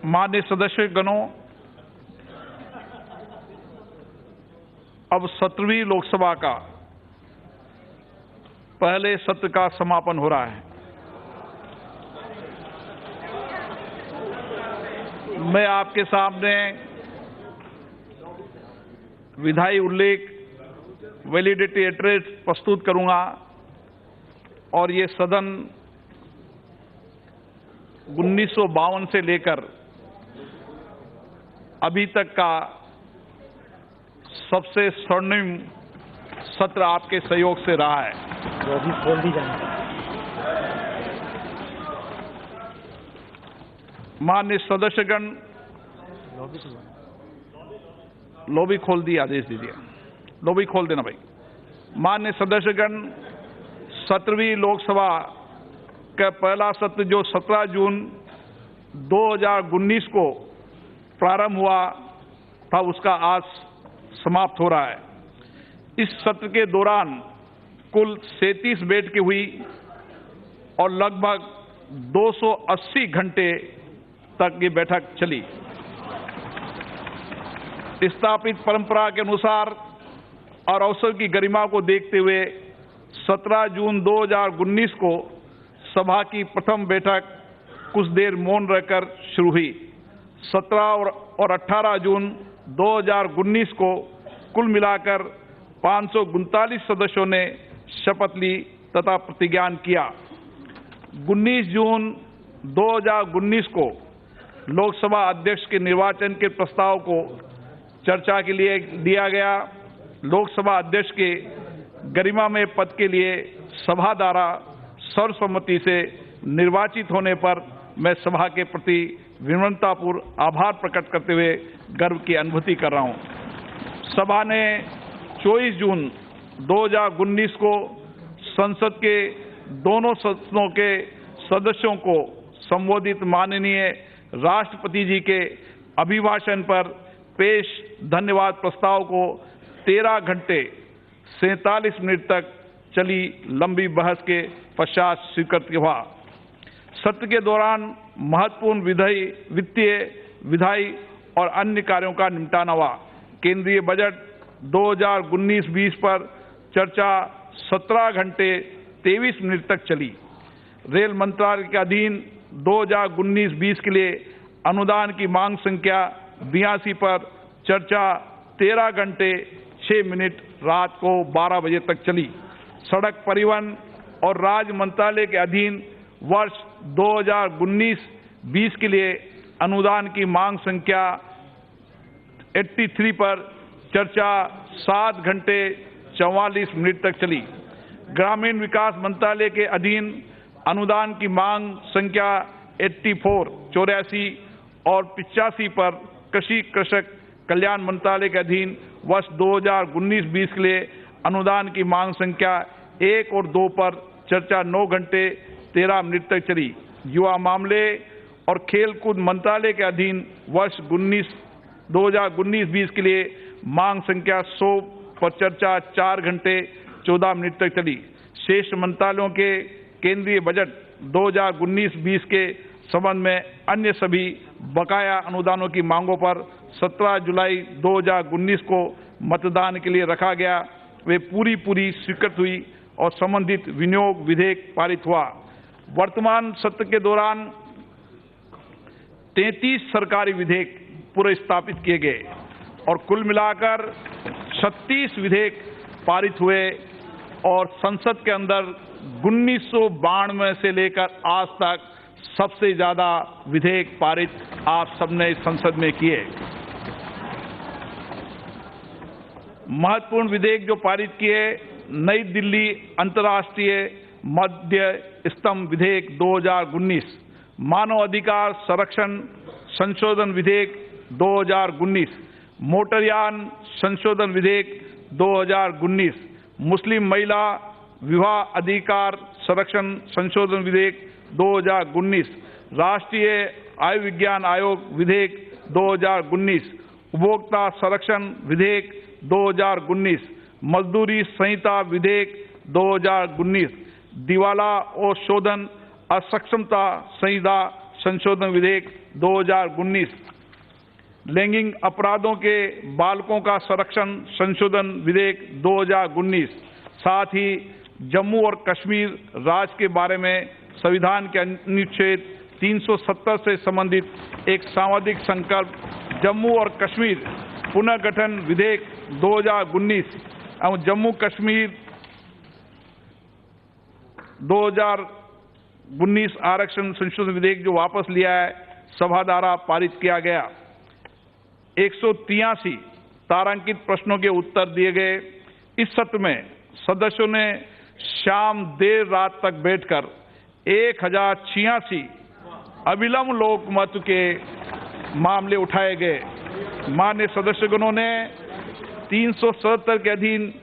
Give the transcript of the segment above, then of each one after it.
माननीय सदस्यगणों, अब 17वीं लोकसभा का पहले सत्र का समापन हो रहा है। मैं आपके सामने विधायी उल्लेख वैलिडिटी एड्रेस प्रस्तुत करूंगा और ये सदन 1952 से लेकर अभी तक का सबसे स्वर्णिम सत्र आपके सहयोग से रहा है। वो भी खोल दी जाए। माननीय सदस्यगण, लॉबी खोल दी, आदेश दीजिए। लॉबी खोल देना भाई। माननीय सदस्यगण, 17वीं लोकसभा का पहला सत्र जो 17 जून 2019 को प्रारंभ हुआ था, उसका आज समाप्त हो रहा है। इस सत्र के दौरान कुल 37 बैठकें हुई और लगभग 280 घंटे तक ये बैठक चली। स्थापित परंपरा के अनुसार और अवसर की गरिमा को देखते हुए 17 जून 2019 को सभा की प्रथम बैठक कुछ देर मौन रहकर शुरू हुई। 17 और 18 जून 2019 को कुल मिलाकर 539 सदस्यों ने शपथ ली तथा प्रतिज्ञान किया। 19 जून 2019 को लोकसभा अध्यक्ष के निर्वाचन के प्रस्ताव को चर्चा के लिए दिया गया। लोकसभा अध्यक्ष के गरिमामय पद के लिए सभा द्वारा सर्वसम्मति से निर्वाचित होने पर मैं सभा के प्रति विनम्रतापूर्वक आभार प्रकट करते हुए गर्व की अनुभूति कर रहा हूं। सभा ने 24 जून 2019 को संसद के दोनों सदनों के सदस्यों को संबोधित माननीय राष्ट्रपति जी के अभिभाषण पर पेश धन्यवाद प्रस्ताव को 13 घंटे 47 मिनट तक चली लंबी बहस के पश्चात स्वीकृत हुआ। सत्र के दौरान महत्वपूर्ण वित्तीय, विधायी और अन्य कार्यों का निपटाना हुआ। केंद्रीय बजट 2019-20 पर चर्चा 17 घंटे 23 मिनट तक चली। रेल मंत्रालय के अधीन 2019-20 के लिए अनुदान की मांग संख्या 82 पर चर्चा 13 घंटे 6 मिनट रात को 12 बजे तक चली। सड़क परिवहन और राज्य मंत्रालय के अधीन वर्ष 2019-20 के लिए अनुदान की मांग संख्या 83 पर चर्चा 7 घंटे 44 मिनट तक चली। ग्रामीण विकास मंत्रालय के अधीन अनुदान की मांग संख्या 84 और 85 पर कृषि कृषक कल्याण मंत्रालय के अधीन वर्ष 2019-20 के लिए अनुदान की मांग संख्या 1 और 2 पर चर्चा 9 घंटे 13 मिनट तक चली। युवा मामले और खेलकूद मंत्रालय के अधीन वर्ष 2019-20 के लिए मांग संख्या 100 पर चर्चा 4 घंटे 14 मिनट तक चली। शेष मंत्रालयों के केंद्रीय बजट 2019-20 के संबंध में अन्य सभी बकाया अनुदानों की मांगों पर 17 जुलाई 2019 को मतदान के लिए रखा गया। वे पूरी स्वीकृत हुई और संबंधित विनियोग विधेयक पारित हुआ। वर्तमान सत्र के दौरान 33 सरकारी विधेयक पूरे स्थापित किए गए और कुल मिलाकर 36 विधेयक पारित हुए और संसद के अंदर 1992 से लेकर आज तक सबसे ज्यादा विधेयक पारित आप सबने संसद में किए। महत्वपूर्ण विधेयक जो पारित किए, नई दिल्ली अंतर्राष्ट्रीय मध्य स्तंभ विधेयक 2019, मानव अधिकार संरक्षण संशोधन विधेयक 2019, मोटरयान संशोधन विधेयक 2019, मुस्लिम महिला विवाह अधिकार संरक्षण संशोधन विधेयक 2019, राष्ट्रीय आयुर्विज्ञान आयोग विधेयक 2019, उपभोक्ता संरक्षण विधेयक 2019, मजदूरी संहिता विधेयक 2019, दिवाला और शोधन असक्षमता संहिता संशोधन विधेयक 2019, लैंगिक अपराधों के बालकों का संरक्षण संशोधन विधेयक 2019, साथ ही जम्मू और कश्मीर राज्य के बारे में संविधान के अनुच्छेद 370 से संबंधित एक सांविधिक संकल्प जम्मू और कश्मीर पुनर्गठन विधेयक 2019 एवं जम्मू कश्मीर 2019 आरक्षण संशोधन विधेयक जो वापस लिया है, सभा द्वारा पारित किया गया। 183 तारांकित प्रश्नों के उत्तर दिए गए। इस सत्र में सदस्यों ने शाम देर रात तक बैठकर 1086 अविलंब लोकमत के मामले उठाए गए। माननीय सदस्यगणों ने 377 के अधीन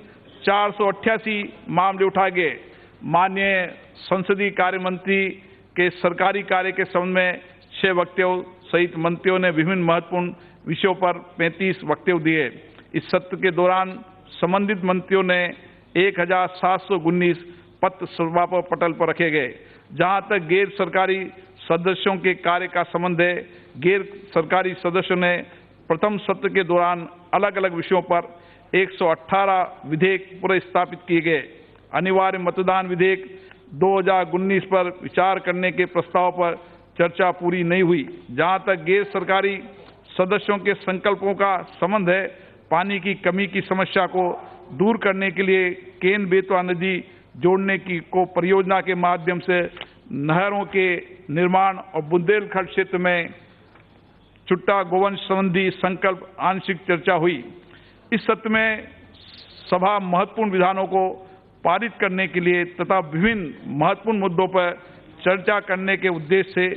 488 मामले उठाए गए। माननीय संसदीय कार्य मंत्री के सरकारी कार्य के संबंध में 6 वक्तव्य सहित मंत्रियों ने विभिन्न महत्वपूर्ण विषयों पर 35 वक्तव्य दिए। इस सत्र के दौरान संबंधित मंत्रियों ने 1719 पत्र सभा पटल पर रखे गए। जहां तक गैर सरकारी सदस्यों के कार्य का संबंध है, गैर सरकारी सदस्यों ने प्रथम सत्र के दौरान अलग अलग विषयों पर 118 विधेयक प्रस्तावित किए गए। अनिवार्य मतदान विधेयक 2019 पर विचार करने के प्रस्ताव पर चर्चा पूरी नहीं हुई। जहां तक गैर सरकारी सदस्यों के संकल्पों का संबंध है, पानी की कमी की समस्या को दूर करने के लिए केन बेतवा नदी जोड़ने की को परियोजना के माध्यम से नहरों के निर्माण और बुंदेलखंड क्षेत्र में चुट्टा गोवंश संबंधी संकल्प आंशिक चर्चा हुई। इस सत्र में सभा महत्वपूर्ण विधानों को पारित करने के लिए तथा विभिन्न महत्वपूर्ण मुद्दों पर चर्चा करने के उद्देश्य से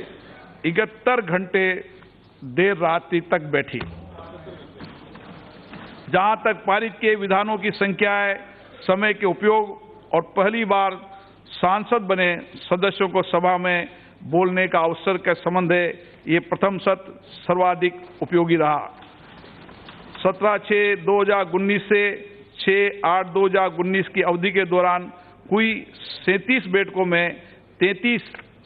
71 घंटे देर रात्रि तक बैठी। जहां तक पारित किए विधानों की संख्या है, समय के उपयोग और पहली बार सांसद बने सदस्यों को सभा में बोलने का अवसर का संबंध है, ये प्रथम सत्र सर्वाधिक उपयोगी रहा। 17/6/2019 से 6/8/2019 की अवधि के दौरान हुई 37 बैठकों में 33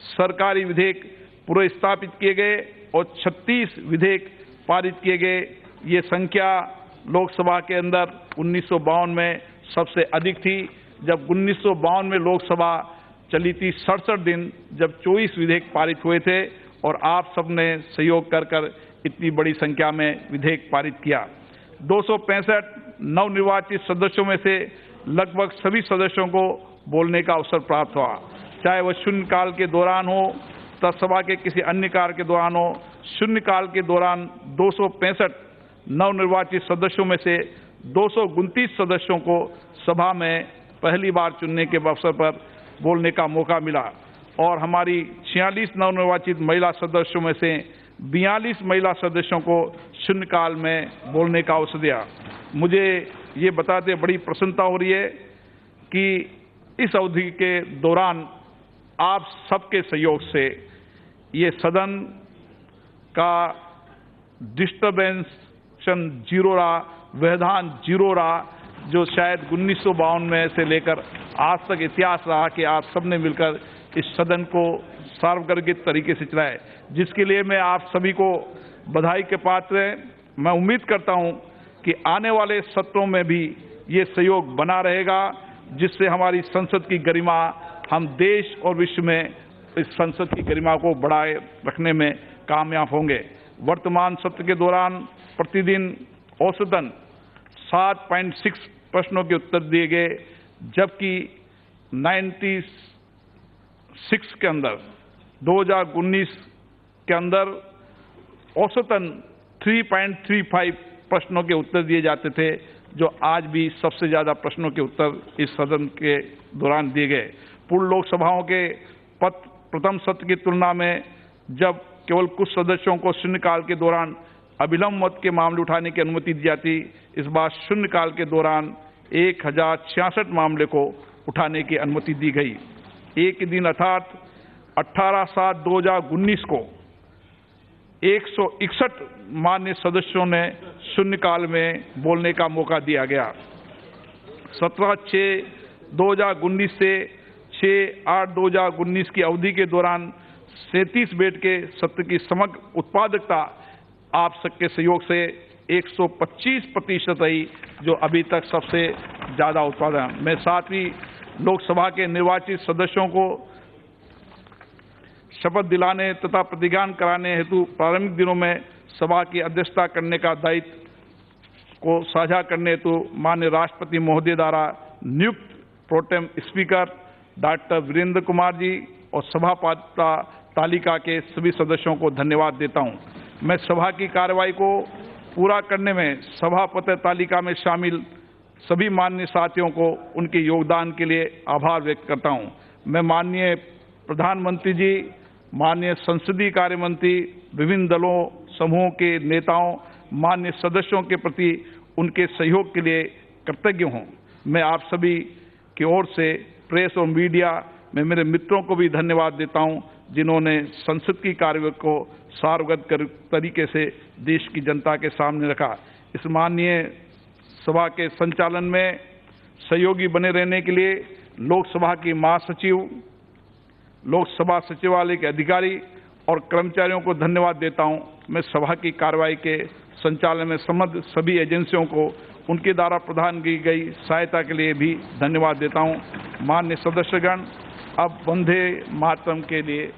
सरकारी विधेयक प्रस्तावित किए गए और 36 विधेयक पारित किए गए। ये संख्या लोकसभा के अंदर 1952 में सबसे अधिक थी, जब 1952 में लोकसभा चली थी 67 दिन, जब 24 विधेयक पारित हुए थे और आप सबने सहयोग कर इतनी बड़ी संख्या में विधेयक पारित किया। 265 नवनिर्वाचित सदस्यों में से लगभग सभी सदस्यों को बोलने का अवसर प्राप्त हुआ, चाहे वह शून्यकाल के दौरान हो, सभा के किसी अन्य कार्य के दौरान हो। शून्यकाल के दौरान 265 नवनिर्वाचित सदस्यों में से 229 सदस्यों को सभा में पहली बार चुनने के अवसर पर बोलने का मौका मिला और हमारी 46 नवनिर्वाचित महिला सदस्यों में से 42 महिला सदस्यों को शून्यकाल में बोलने का अवसर दिया। मुझे ये बताते बड़ी प्रसन्नता हो रही है कि इस अवधि के दौरान आप सबके सहयोग से ये सदन का डिस्टर्बेंस जीरो रहा, व्यवधान जीरो रहा, जो शायद 1952 में से लेकर आज तक इतिहास रहा कि आप सबने मिलकर इस सदन को सार्वजनिक तरीके से चलाए, जिसके लिए मैं आप सभी को बधाई के पात्र हैं। मैं उम्मीद करता हूं कि आने वाले सत्रों में भी ये सहयोग बना रहेगा, जिससे हमारी संसद की गरिमा, हम देश और विश्व में इस संसद की गरिमा को बढ़ाए रखने में कामयाब होंगे। वर्तमान सत्र के दौरान प्रतिदिन औसतन 7.6 प्रश्नों के उत्तर दिए गए, जबकि 96 के अंदर 2019 के अंदर औसतन 3.35 प्रश्नों के उत्तर दिए जाते थे, जो आज भी सबसे ज्यादा प्रश्नों के उत्तर इस सदन के दौरान दिए गए। पूर्व लोकसभाओं के प्रथम सत्र की तुलना में जब केवल कुछ सदस्यों को शून्यकाल के दौरान अविलंब मत के मामले उठाने की अनुमति दी जाती, इस बार शून्यकाल के दौरान 1066 मामले को उठाने की अनुमति दी गई। एक दिन अर्थात 18/7/2019 को 161 माननीय सदस्यों ने शून्यकाल में बोलने का मौका दिया गया। 17/6/2019 से 6/8/2019 की अवधि के दौरान 37 बेड के सत्र की समग्र उत्पादकता आप सबके सहयोग से 125% रही, जो अभी तक सबसे ज्यादा उत्पादन। मैं साथ ही लोकसभा के निर्वाचित सदस्यों को शपथ दिलाने तथा प्रतिज्ञान कराने हेतु प्रारंभिक दिनों में सभा की अध्यक्षता करने का दायित्व को साझा करने हेतु माननीय राष्ट्रपति महोदय द्वारा नियुक्त pro tem speaker doctor Virendra Kumar ji और सभापति तालिका के सभी सदस्यों को धन्यवाद देता हूं। मैं सभा की कार्यवाही को पूरा करने में सभापति तालिका में शामिल सभी माननीय साथियों को उनके योगदान के लिए आभार व्यक्त करता हूं। मैं माननीय प्रधानमंत्री जी, माननीय संसदीय कार्य मंत्री, विभिन्न दलों समूहों के नेताओं, माननीय सदस्यों के प्रति उनके सहयोग के लिए कृतज्ञ हूं। मैं आप सभी की ओर से प्रेस और मीडिया में मेरे मित्रों को भी धन्यवाद देता हूं, जिन्होंने संसद की कार्य को सार्वगत तरीके से देश की जनता के सामने रखा। इस माननीय सभा के संचालन में सहयोगी बने रहने के लिए लोकसभा की महासचिव, लोकसभा सचिवालय के अधिकारी और कर्मचारियों को धन्यवाद देता हूं। मैं सभा की कार्रवाई के संचालन में संबद्ध सभी एजेंसियों को उनके द्वारा प्रदान की गई सहायता के लिए भी धन्यवाद देता हूं। माननीय सदस्यगण, अब वंदे मातरम के लिए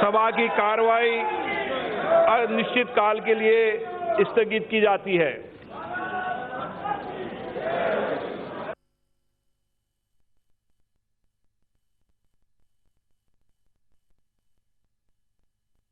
सभा की कार्रवाई अनिश्चित काल के लिए स्थगित की जाती है।